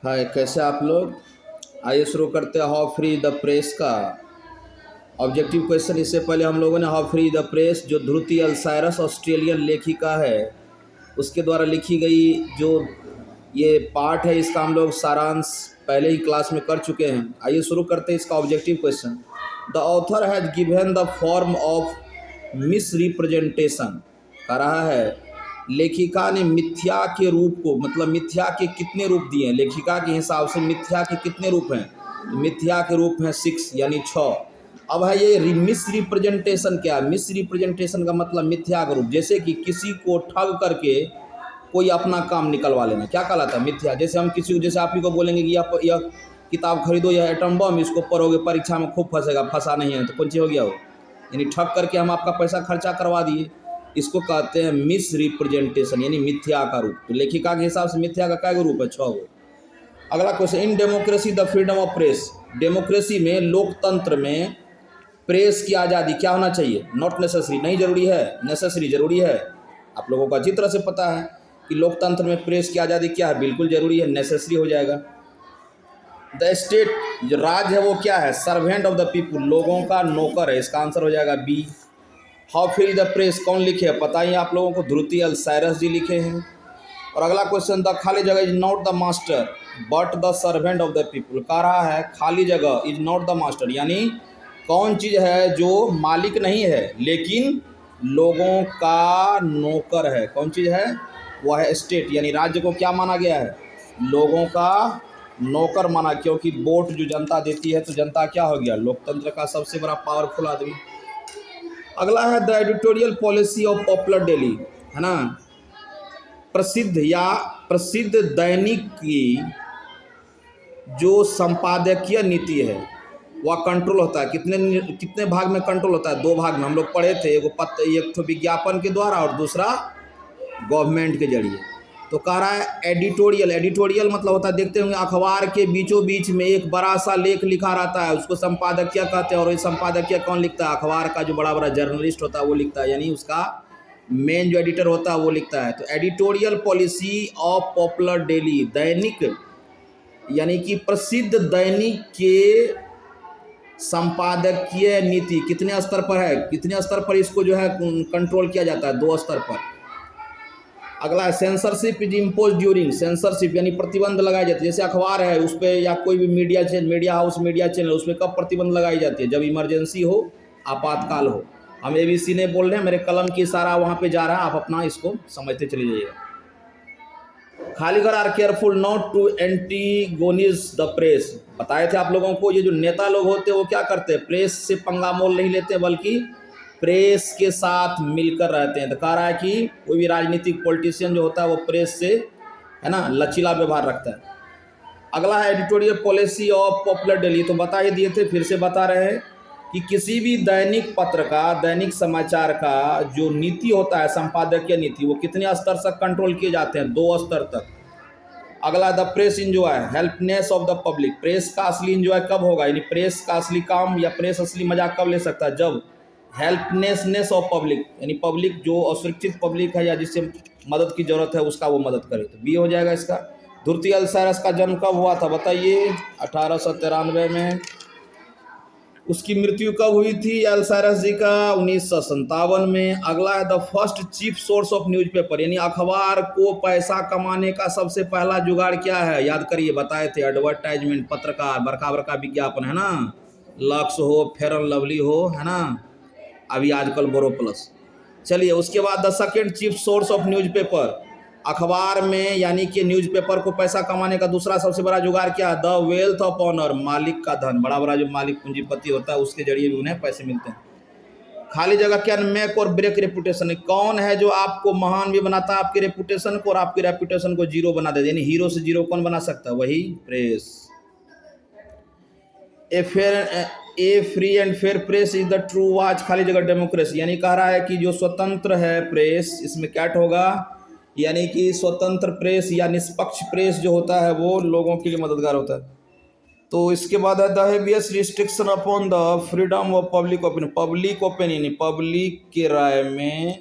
हाय, कैसे आप लोग। आइए शुरू करते हैं हाउ फ्री द प्रेस का ऑब्जेक्टिव क्वेश्चन। इससे पहले हम लोगों ने हाउ फ्री द प्रेस, जो ध्रुति अल्सायरस ऑस्ट्रेलियन लेखिका है, उसके द्वारा लिखी गई जो ये पार्ट है, इसका हम लोग सारांश पहले ही क्लास में कर चुके हैं। आइए शुरू करते हैं इसका objective question. The author has given the form of miss representation. कह रहा है लेखिका ने मिथ्या के रूप को, मतलब मिथ्या के कितने रूप दिए हैं। लेखिका के हिसाब से मिथ्या के कितने रूप हैं, तो मिथ्या के रूप हैं 6 यानी 6। अब है ये मिस रिप्रेजेंटेशन क्या है। मिस रिप्रेजेंटेशन का मतलब मिथ्या का रूप, जैसे कि किसी को ठग करके कोई अपना काम निकलवा लेना, क्या कहलाता है, मिथ्या। जैसे हम किसी को, जैसे आप ही को बोलेंगे कि यह किताब खरीदो, यह एटम बम, इसको पढ़ोगे परीक्षा में खूब फंसेगा, फंसा नहीं है, तो कौन चीज़ हो गया वो, यानी ठग करके हम आपका पैसा खर्चा करवा दिए। इसको कहते हैं मिस रिप्रेजेंटेशन, यानी मिथ्या का रूप। तो लेखिका के हिसाब से मिथ्या का क्या रूप है, 6 गो। अगला question, in democracy the freedom of press. Democracy में, लोकतंत्र में प्रेस की आज़ादी क्या होना चाहिए। नॉट नेसेसरी, नहीं जरूरी है, नेसेसरी जरूरी है। आप लोगों को अच्छी तरह से पता है कि लोकतंत्र में प्रेस की आज़ादी क्या है, बिल्कुल जरूरी है, नेसेसरी हो जाएगा। द स्टेट, जो राज्य है वो क्या है, सर्वेंट ऑफ द पीपुल, लोगों का नौकर है, इसका आंसर हो जाएगा B. How free the press कौन लिखे है, पता ही आप लोगों को, ध्रुति अल्सायरस जी लिखे हैं। और अगला क्वेश्चन, द खाली जगह is not the master but the servant of the people. कह रहा है खाली जगह इज नॉट द मास्टर, यानी कौन चीज़ है जो मालिक नहीं है लेकिन लोगों का नौकर है। कौन चीज़ है, वह है स्टेट, यानी राज्य को क्या माना गया है, लोगों का नौकर माना, क्योंकि वोट जो जनता देती है तो जनता क्या हो गया, लोकतंत्र का सबसे बड़ा पावरफुल आदमी। अगला है the editorial policy of popular daily, है ना। प्रसिद्ध दैनिक की जो संपादकीय नीति है वह कंट्रोल होता है कितने भाग में कंट्रोल होता है, 2 भाग में हम लोग पढ़े थे। एक तो विज्ञापन के द्वारा और दूसरा गवर्नमेंट के जरिए। तो कह रहा है एडिटोरियल, एडिटोरियल मतलब होता है, देखते होंगे अखबार के बीचों बीच में एक बड़ा सा लेख लिखा रहता है, उसको संपादकीय कहते हैं। और ये संपादकीय कौन लिखता है, अखबार का जो बड़ा बड़ा जर्नलिस्ट होता है वो लिखता है, यानी उसका मेन जो एडिटर होता है वो लिखता है। तो editorial policy of popular daily, दैनिक यानी कि प्रसिद्ध दैनिक के संपादकीय नीति कितने स्तर पर है, कितने स्तर पर इसको जो है कंट्रोल किया जाता है, 2 स्तर पर। अगला है censorship is impose during. Censorship यानी प्रतिबंध लगाई जाती है, जैसे अखबार है उस पर या कोई भी मीडिया हाउस, मीडिया चैनल, उस पर कब प्रतिबंध लगाई जाती है, जब इमरजेंसी हो, आपातकाल हो। हम ABC नहीं बोल रहे हैं, मेरे कलम की इशारा वहाँ पे जा रहा है, आप अपना इसको समझते चले जाइएगा। खाली घर are careful not to antagonise the press. बताए थे आप लोगों को, ये जो नेता लोग होते हैं वो क्या करते हैं, प्रेस से पंगा मोल नहीं लेते बल्कि प्रेस के साथ मिलकर रहते हैं। तो कह रहा है कि कोई भी राजनीतिक पॉलिटिशियन जो होता है वो प्रेस से, है ना, लचीला व्यवहार रखता है। अगला है editorial policy of popular daily. तो बता ही दिए थे, फिर से बता रहे हैं कि किसी भी दैनिक पत्र का, दैनिक समाचार का जो नीति होता है, संपादकीय नीति, वो कितने स्तर तक कंट्रोल किए जाते हैं, 2 स्तर तक। अगला the press enjoy helpfulness of the public. Press का असली इंजॉय कब होगा, यानी प्रेस का असली काम या प्रेस असली मजाक कब ले सकता है, जब हेल्पनेसनेस ऑफ पब्लिक, यानी पब्लिक जो असुरक्षित पब्लिक है या जिससे मदद की जरूरत है उसका वो मदद करे। तो बी हो जाएगा इसका। ध्रुति अल्सायरस का जन्म कब हुआ था बताइए, 1893 में। उसकी मृत्यु कब हुई थी अल्सायरस जी का, 1957 में। अगला है the first chief source of newspaper, यानी अखबार को पैसा कमाने का सबसे पहला जुगाड़ क्या है, याद करिए, बताए थे, एडवर्टाइजमेंट, पत्रकार, बड़का बड़का विज्ञापन, है ना, लक्स हो, फेयर एंड लवली हो, है ना, अभी आजकल बोरो प्लस। चलिए, उसके बाद the second chief source of newspaper, अखबार में यानी कि न्यूज़पेपर को पैसा कमाने का दूसरा सबसे बड़ा जुगाड़ क्या है, द वेल्थ ऑफ ऑनर, मालिक का धन, बड़ा बड़ा जो मालिक पूंजीपति होता है उसके जरिए भी उन्हें पैसे मिलते हैं। खाली जगह क्या, मेक और ब्रेक रेपुटेशन। कौन है जो आपको महान भी बनाता है, आपके रेपुटेशन को, और आपकी रेपुटेशन को जीरो बना देता है, यानी हीरो से जीरो कौन बना सकता है, वही press. A free and fair press is the true watch, खाली जगह डेमोक्रेसी, यानी कह रहा है कि जो स्वतंत्र है प्रेस, इसमें क्या होगा, यानी कि स्वतंत्र प्रेस या निष्पक्ष प्रेस जो होता है वो लोगों के लिए मददगार होता है। तो इसके बाद है the heaviest restriction upon the freedom of public opinion. Public opinion, public के राय में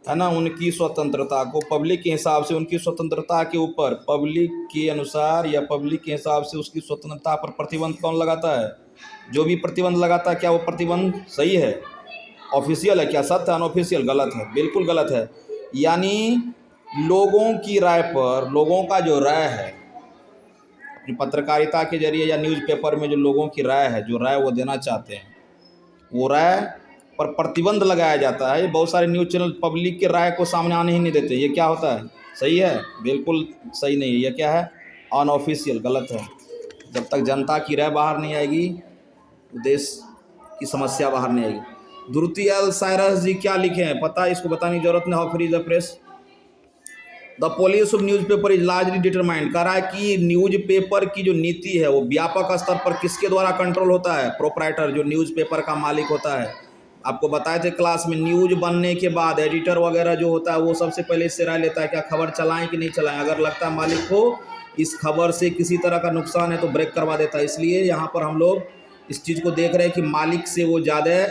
है ना, उनकी स्वतंत्रता को, पब्लिक के हिसाब से उनकी स्वतंत्रता के ऊपर, पब्लिक के अनुसार या पब्लिक के हिसाब से उसकी स्वतंत्रता पर प्रतिबंध कौन लगाता है? जो भी प्रतिबंध लगाता है, क्या वो प्रतिबंध सही है, ऑफिशियल है, क्या सत्य, अनऑफिशियल? गलत है, बिल्कुल गलत है। यानी लोगों की राय पर, लोगों का जो राय है, अपनी पत्रकारिता के जरिए या न्यूज़पेपर में जो लोगों की राय है, जो राय वो देना चाहते हैं, वो राय पर प्रतिबंध लगाया जाता है। बहुत सारे न्यूज़ चैनल पब्लिक के राय को सामने आने ही नहीं देते। ये क्या होता है? सही है? बिल्कुल सही नहीं है। ये क्या है? अनऑफिशियल, गलत है। जब तक जनता की राय बाहर नहीं आएगी, देश की समस्या बाहर नहीं आएगी। ध्रुति एल साइरस जी क्या लिखे हैं पता है? इसको बताने की जरूरत नहीं। How free is the press? The policy of newspaper is largely determined. कह रहा है कि न्यूज़पेपर की जो नीति है वो व्यापक स्तर पर किसके द्वारा कंट्रोल होता है? प्रोप्राइटर, जो न्यूज़पेपर का मालिक होता है। आपको बताए थे क्लास में, न्यूज़ बनने के बाद एडिटर वगैरह जो होता है वो सबसे पहले इससे राय लेता है क्या खबर चलाएं कि नहीं चलाएं। अगर लगता है मालिक को इस खबर से किसी तरह का नुकसान है तो ब्रेक करवा देता है। इसलिए यहाँ पर हम लोग इस चीज़ को देख रहे हैं कि मालिक से वो ज़्यादा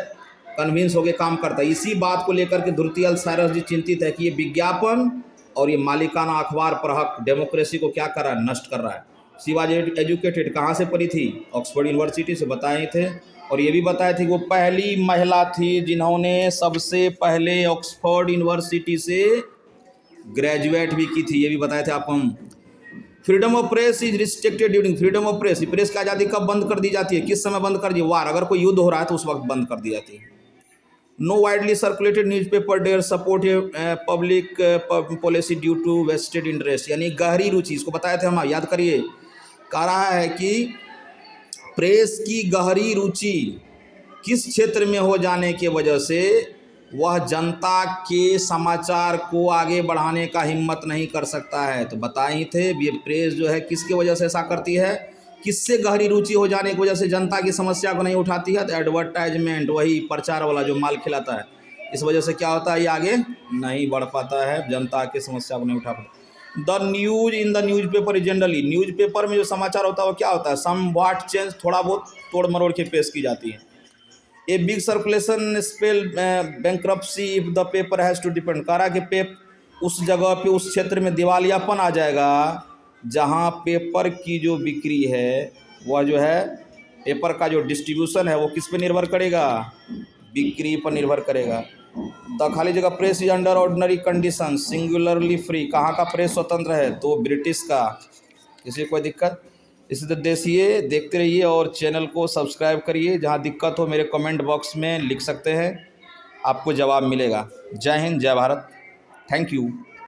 कन्विंस होकर काम करता है। इसी बात को लेकर के ध्रुति एल साइरस जी चिंतित है कि ये विज्ञापन और ये मालिकाना अखबार पर हक डेमोक्रेसी को क्या कर रहा है? नष्ट कर रहा है। शी वाज एजुकेटेड, कहाँ से पढ़ी थी? ऑक्सफोर्ड यूनिवर्सिटी से, बताए थे। और ये भी बताए थे कि वो पहली महिला थी जिन्होंने सबसे पहले ऑक्सफोर्ड यूनिवर्सिटी से ग्रेजुएट भी की थी। ये भी बताए थे आपको हम। Freedom of press is restricted during, freedom of press, press की आज़ादी कब बंद कर दी जाती है? किस समय बंद कर दी? वार, अगर कोई युद्ध हो रहा है तो उस वक्त बंद कर दी जाती है। No widely circulated newspaper dare support public policy due to vested interest, यानी गहरी रुचि। इसको बताए थे हम, याद करिए। कह रहा है कि प्रेस की गहरी रुचि किस क्षेत्र में हो जाने की वजह से वह जनता के समाचार को आगे बढ़ाने का हिम्मत नहीं कर सकता है। तो बताए ही थे, ये प्रेस जो है किसकी वजह से ऐसा करती है? किससे गहरी रुचि हो जाने की वजह से जनता की समस्या को नहीं उठाती है? तो एडवर्टाइजमेंट, वही प्रचार वाला जो माल खिलाता है, इस वजह से क्या होता है? ये आगे नहीं बढ़ पाता है, जनता की समस्या को नहीं उठा पाता। The news in the newspaper generally, newspaper में जो समाचार होता है वो क्या होता है? सम वाट चेंज, थोड़ा बहुत तोड़ मरोड़ के पेश की जाती है। A big circulation spell bankruptcy if the paper has to depend. कह रहा कि उस जगह पे, उस क्षेत्र में दिवालियापन आ जाएगा जहाँ पेपर की जो बिक्री है, वह जो है पेपर का जो डिस्ट्रीब्यूशन है वो किस पे निर्भर करेगा? बिक्री पर निर्भर करेगा। द खाली जगह press is under ordinary condition singularly free. कहाँ का प्रेस स्वतंत्र है? तो ब्रिटिश का। किसी कोई दिक्कत? इसी तरह देखते रहिए और चैनल को सब्सक्राइब करिए। जहाँ दिक्कत हो मेरे कमेंट बॉक्स में लिख सकते हैं, आपको जवाब मिलेगा। जय हिंद, जय भारत, थैंक यू।